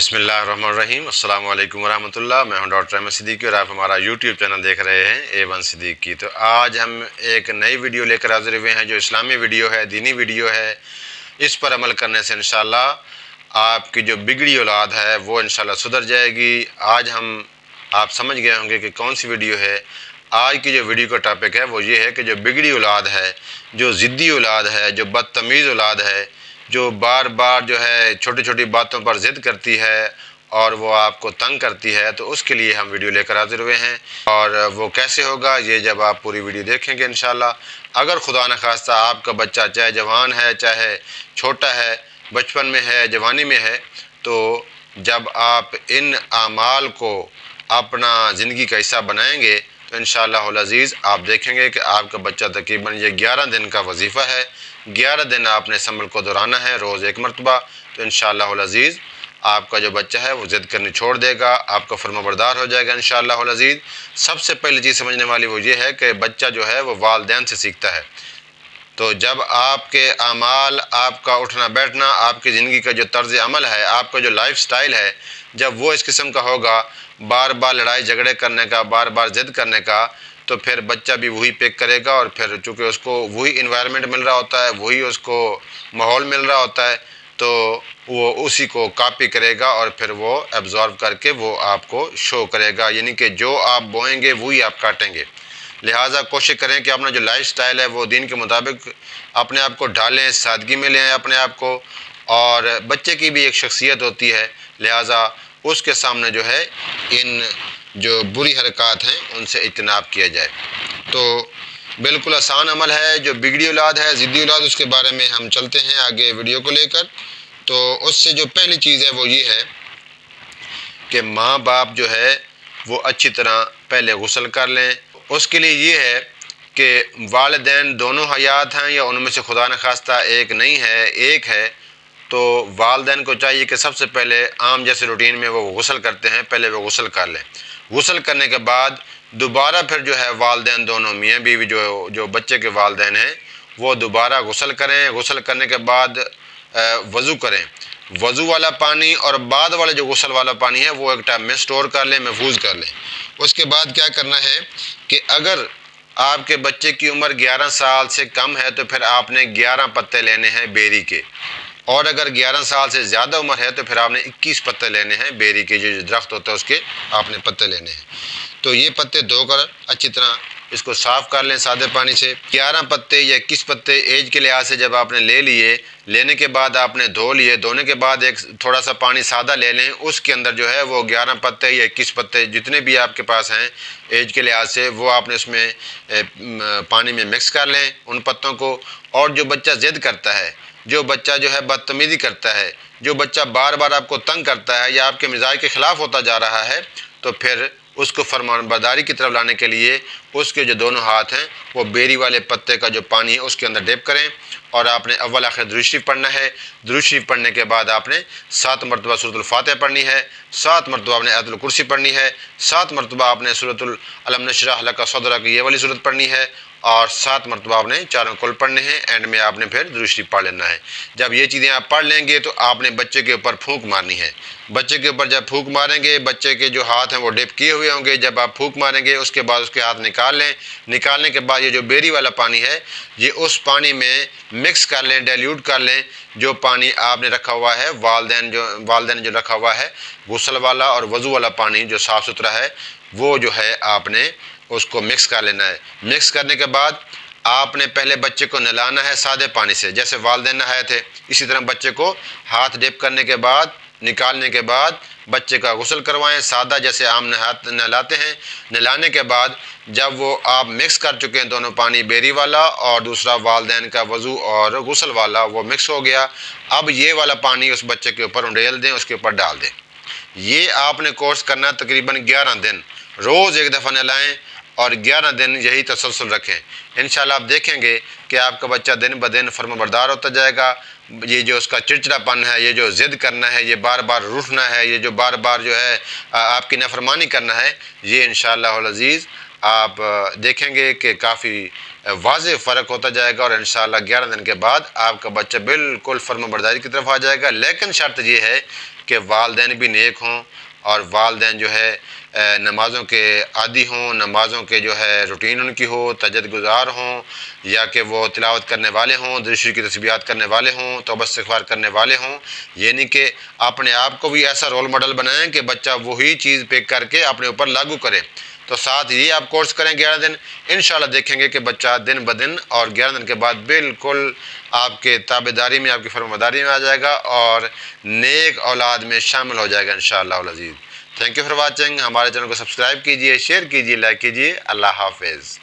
بسم اللہ الرحمن الرحیم۔ السلام علیکم ورحمۃ اللہ۔ میں ہوں ڈاکٹر احمد صدیقی اور آپ ہمارا یوٹیوب چینل دیکھ رہے ہیں A1 صدیقی۔ تو آج ہم ایک نئی ویڈیو لے کر حاضر ہوئے ہیں جو اسلامی ویڈیو ہے، دینی ویڈیو ہے۔ اس پر عمل کرنے سے انشاءاللہ آپ کی جو بگڑی اولاد ہے وہ انشاءاللہ سدھر جائے گی۔ آج ہم آپ سمجھ گئے ہوں گے کہ کون سی ویڈیو ہے۔ آج کی جو ویڈیو کا ٹاپک ہے وہ یہ ہے کہ جو بگڑی اولاد ہے، جو ضدی اولاد ہے، جو بدتمیز اولاد ہے، جو بار بار جو ہے چھوٹی چھوٹی باتوں پر ضد کرتی ہے اور وہ آپ کو تنگ کرتی ہے، تو اس کے لیے ہم ویڈیو لے کر حاضر ہوئے ہیں۔ اور وہ کیسے ہوگا یہ جب آپ پوری ویڈیو دیکھیں گے انشاءاللہ۔ اگر خدا نخواستہ آپ کا بچہ چاہے جوان ہے، چاہے چھوٹا ہے، بچپن میں ہے، جوانی میں ہے، تو جب آپ ان اعمال کو اپنا زندگی کا حصہ بنائیں گے تو انشاءاللہ العزیز آپ دیکھیں گے کہ آپ کا بچہ تقریباً یہ 11 دن کا وظیفہ ہے۔ 11 دن آپ نے اس عمل کو دہرانا ہے، روز ایک مرتبہ، تو انشاءاللہ العزیز آپ کا جو بچہ ہے وہ ضد کرنی چھوڑ دے گا، آپ کا فرما بردار ہو جائے گا انشاءاللہ العزیز۔ سب سے پہلی چیز سمجھنے والی وہ یہ ہے کہ بچہ جو ہے وہ والدین سے سیکھتا ہے۔ تو جب آپ کے اعمال، آپ کا اٹھنا بیٹھنا، آپ کی زندگی کا جو طرز عمل ہے، آپ کا جو لائف سٹائل ہے، جب وہ اس قسم کا ہوگا، بار بار لڑائی جھگڑے کرنے کا، بار بار ضد کرنے کا، تو پھر بچہ بھی وہی پیک کرے گا، اور پھر چونکہ اس کو وہی انوائرمنٹ مل رہا ہوتا ہے، وہی اس کو ماحول مل رہا ہوتا ہے، تو وہ اسی کو کاپی کرے گا اور پھر وہ ایبزارو کر کے وہ آپ کو شو کرے گا، یعنی کہ جو آپ بوئیں گے وہی آپ کاٹیں گے۔ لہٰذا کوشش کریں کہ اپنا جو لائف سٹائل ہے وہ دین کے مطابق اپنے آپ کو ڈھالیں، سادگی میں لیں اپنے آپ کو، اور بچے کی بھی ایک شخصیت ہوتی ہے، لہٰذا اس کے سامنے جو ہے ان جو بری حرکات ہیں ان سے اجتناب کیا جائے۔ تو بالکل آسان عمل ہے جو بگڑی اولاد ہے، ضدی اولاد، اس کے بارے میں ہم چلتے ہیں آگے ویڈیو کو لے کر۔ تو اس سے جو پہلی چیز ہے وہ یہ ہے کہ ماں باپ جو ہے وہ اچھی طرح پہلے غسل کر لیں۔ اس کے لیے یہ ہے کہ والدین دونوں حیات ہیں یا ان میں سے خدا نخواستہ ایک نہیں ہے، ایک ہے، تو والدین کو چاہیے کہ سب سے پہلے عام جیسے روٹین میں وہ غسل کرتے ہیں، پہلے وہ غسل کر لیں۔ غسل کرنے کے بعد دوبارہ پھر جو ہے والدین دونوں، میاں بیوی جو بچے کے والدین ہیں، وہ دوبارہ غسل کریں۔ غسل کرنے کے بعد وضو کریں۔ وضو والا پانی اور بعد والے جو غسل والا پانی ہے وہ ایک ٹائم میں سٹور کر لیں، محفوظ کر لیں۔ اس کے بعد کیا کرنا ہے کہ اگر آپ کے بچے کی عمر 11 سال سے کم ہے تو پھر آپ نے 11 پتے لینے ہیں بیری کے، اور اگر 11 سال سے زیادہ عمر ہے تو پھر آپ نے 21 پتے لینے ہیں بیری کے، جو درخت ہوتا ہے اس کے آپ نے پتے لینے ہیں۔ تو یہ پتے دھو کر اچھی طرح اس کو صاف کر لیں سادے پانی سے۔ 11 پتے یا 21 پتے ایج کے لحاظ سے جب آپ نے لے لیے، لینے کے بعد آپ نے دھو لیے، دھونے کے بعد ایک تھوڑا سا پانی سادہ لے لیں، اس کے اندر جو ہے وہ 11 پتے یا 21 پتے جتنے بھی آپ کے پاس ہیں ایج کے لحاظ سے، وہ آپ نے اس میں پانی میں مکس کر لیں ان پتوں کو۔ اور جو بچہ ضد کرتا ہے، جو بچہ جو ہے بدتمیزی کرتا ہے، جو بچہ بار بار آپ کو تنگ کرتا ہے یا آپ کے مزاج کے خلاف ہوتا جا رہا ہے، تو پھر اس کو فرمان برداری کی طرف لانے کے لیے اس کے جو دونوں ہاتھ ہیں وہ بیری والے پتے کا جو پانی ہے اس کے اندر ڈیپ کریں، اور آپ نے اول آخر درود شریف پڑھنا ہے۔ درود شریف پڑھنے کے بعد آپ نے 7 مرتبہ سورۃ الفاتحہ پڑھنی ہے، 7 مرتبہ آپ نے آیت الکرسی پڑھنی ہے، 7 مرتبہ آپ نے سورۃ الم نشرح لک صدرک یہ والی سورت پڑھنی ہے، اور 7 مرتبہ آپ نے چاروں کل پڑھنے ہیں۔ اینڈ میں آپ نے پھر درود شریف پڑھ لینا ہے۔ جب یہ چیزیں آپ پڑھ لیں گے تو آپ نے بچے کے اوپر پھونک مارنی ہے۔ بچے کے اوپر جب پھونک ماریں گے، بچے کے جو ہاتھ ہیں وہ ڈپ کیے ہوئے ہوں گے، جب آپ پھونک ماریں گے اس کے بعد اس کے ہاتھ نکال لیں۔ نکالنے کے بعد یہ جو بیری والا پانی ہے یہ اس پانی میں مکس کر لیں، ڈیلیوٹ کر لیں۔ جو پانی آپ نے رکھا ہوا ہے، والدین نے جو رکھا ہوا ہے غسل والا اور وضو والا پانی جو صاف ستھرا ہے، وہ جو ہے آپ نے اس کو مکس کر لینا ہے۔ مکس کرنے کے بعد آپ نے پہلے بچے کو نہلانا ہے سادے پانی سے، جیسے والدین نہائے تھے اسی طرح بچے کو ہاتھ ڈپ کرنے کے بعد، نکالنے کے بعد بچے کا غسل کروائیں سادہ جیسے عام نہلاتے ہیں۔ نہلانے کے بعد جب وہ آپ مکس کر چکے ہیں دونوں پانی، بیری والا اور دوسرا والدین کا وضو اور غسل والا، وہ مکس ہو گیا، اب یہ والا پانی اس بچے کے اوپر انڈیل دیں، اس کے اوپر ڈال دیں۔ یہ آپ نے کورس کرنا تقریباً 11 دن، روز ایک دفعہ نہلائیں اور 11 دن یہی تسلسل رکھیں۔ انشاءاللہ آپ دیکھیں گے کہ آپ کا بچہ دن بدن فرما بردار ہوتا جائے گا۔ یہ جو اس کا چڑچڑا پن ہے، یہ جو ضد کرنا ہے، یہ بار بار روٹھنا ہے، یہ جو بار بار جو ہے آپ کی نافرمانی کرنا ہے، یہ انشاءاللہ العزیز آپ دیکھیں گے کہ کافی واضح فرق ہوتا جائے گا، اور انشاءاللہ 11 دن کے بعد آپ کا بچہ بالکل فرمانبرداری کی طرف آ جائے گا۔ لیکن شرط یہ ہے کہ والدین بھی نیک ہوں، اور والدین جو ہے نمازوں کے عادی ہوں، نمازوں کے جو ہے روٹین ان کی ہو، تہجد گزار ہوں، یا کہ وہ تلاوت کرنے والے ہوں، درود شریف کی تسبیحات کرنے والے ہوں، توبہ استغفار کرنے والے ہوں۔ یعنی کہ اپنے آپ کو بھی ایسا رول ماڈل بنائیں کہ بچہ وہی چیز پک کر کے اپنے اوپر لاگو کرے۔ تو ساتھ یہ آپ کورس کریں 11 دن، انشاءاللہ دیکھیں گے کہ بچہ دن بدن اور 11 دن کے بعد بالکل آپ کے تابعداری میں، آپ کی فرمانبرداری میں آ جائے گا، اور نیک اولاد میں شامل ہو جائے گا انشاءاللہ العزیز۔ Thank you for watching. ہمارے چینل کو سبسکرائب کیجئے، شیئر کیجئے، لائک کیجئے۔ اللہ حافظ۔